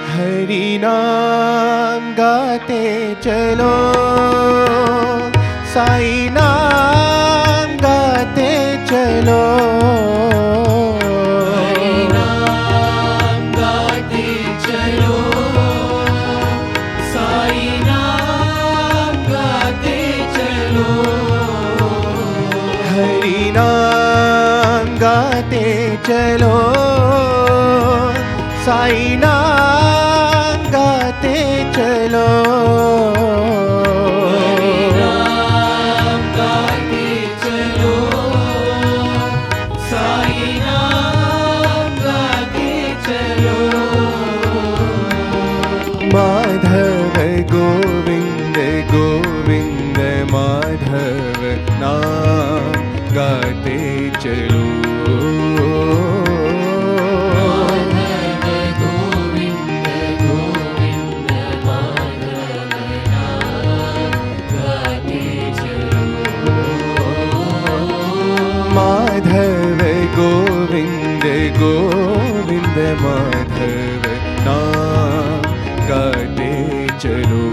हरि नाम गाते चलो, साई नाम गाते चलो। हरि नाम गाते चलो, साई नाम गाते चलो। हरि नाम गाते चलो, साई नाम गाते चलो। हरि नाम गाते चलो, साई नाम गाते चलो। माधव गोविंद गोविंद माधव नाम गाते चलो। माधव गोविंद गोविंद माधव नाम गाते चलो। माधव गोविंद गोविंद माधव नाम गाते चलो।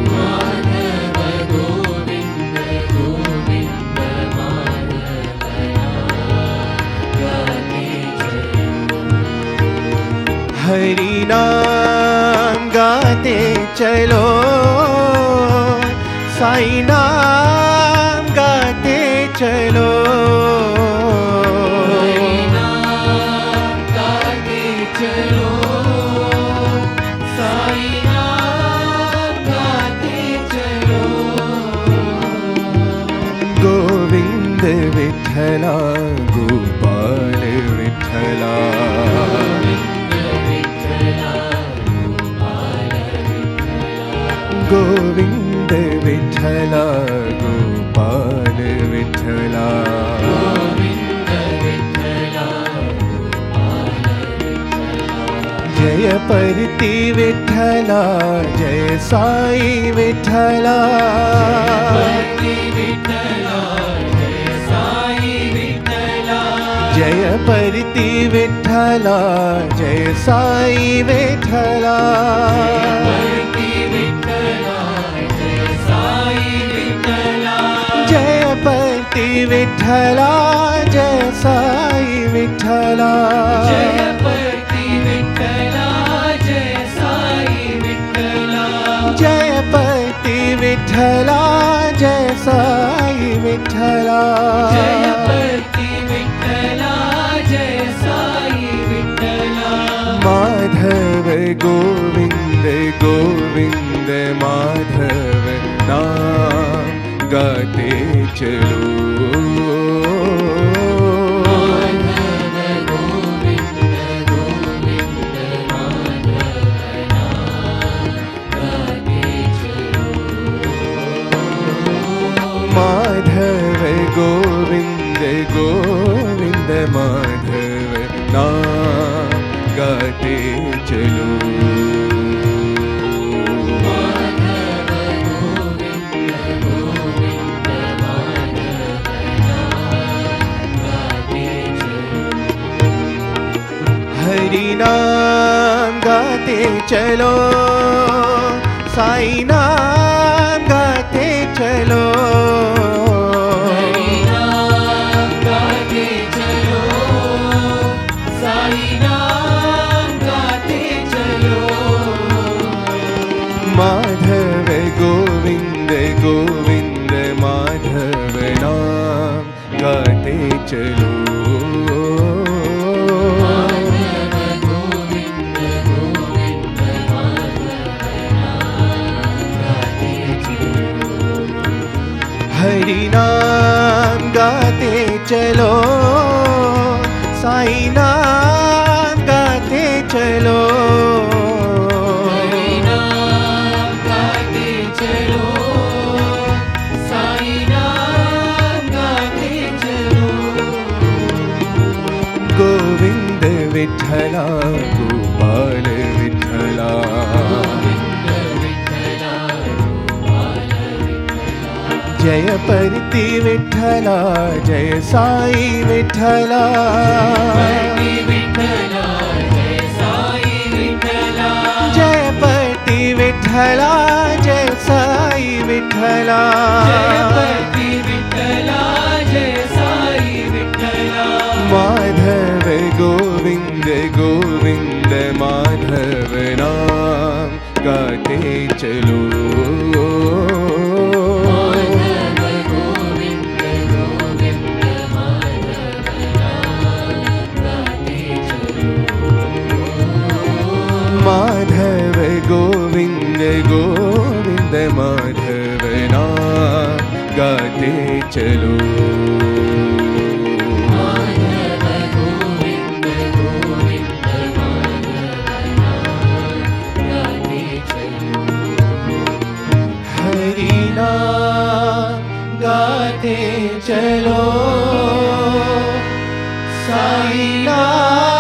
माधव गोविंद गोविंद माधव नाम गाते चलो। हरि नाम गाते चलो, साई नाम गाते चलो। हरि नाम गाते चलो, साई नाम गाते चलो। गोविंद विठ्ठला गोपाल विठ्ठला, गोविंद विठ्ठला गोपाल विठ्ठला। गोविंद विठ्ठला गोपाल विठ्ठला, जय परती विठ्ठला जय साई विठ्ठला। परती विठ्ठला जय साई विठ्ठला। जय परती विठ्ठला जय साई विठ्ठला। परती विठ्ठला जय साई विठ्ठला। जय परती विठ्ठला जय साई विठ्ठला। जय परती विठ्ठला जय साई विठ्ठला। जय परती विठ्ठला जय साई विठ्ठला। जय परती विठ्ठला जय साई विठ्ठला। माधव गोविंद गोविंद माधव नाम गाते चलो। माधव गोविंद गोविंद माधव नाम गाते चलो। माधव गोविंद गोविंद माधव नाम गाते चलो। माधव गोविंद गोविंद माधव नाम गाते चलो। हरि नाम गाते चलो, साई नाम गाते चलो। हरि नाम गाते चलो, साई नाम गाते चलो। माधव गोविंद गोविंद माधव नाम गाते चलो। माधव गोविंद गोविंद माधव नाम गाते चलो। हरि नाम गाते चलो, साई नाम गाते चलो। हरि नाम गाते चलो, साई नाम गाते चलो। गोविंद विठ्ठला गोपाल विठ्ठला। गोविंद विठ्ठला गोपाल विठ्ठला। जय परती विठ्ठला जय साई विठ्ठला परती विठ्ठला जय साई विठ्ठला जय परती विठ्ठला जय साई विठ्ठला जय परती विठ्ठला जय साई विठ्ठला माधव गोविंद गोविंद माधव नाम गाते चलो माधव गोविंद गोविंद माधव नाम गाते चलो माधव गोविंद गोविंद माधव नाम गाते चलो माधव गोविंद गोविंद माधव नाम गाते चलो हरि नाम गाते चलो साई नाम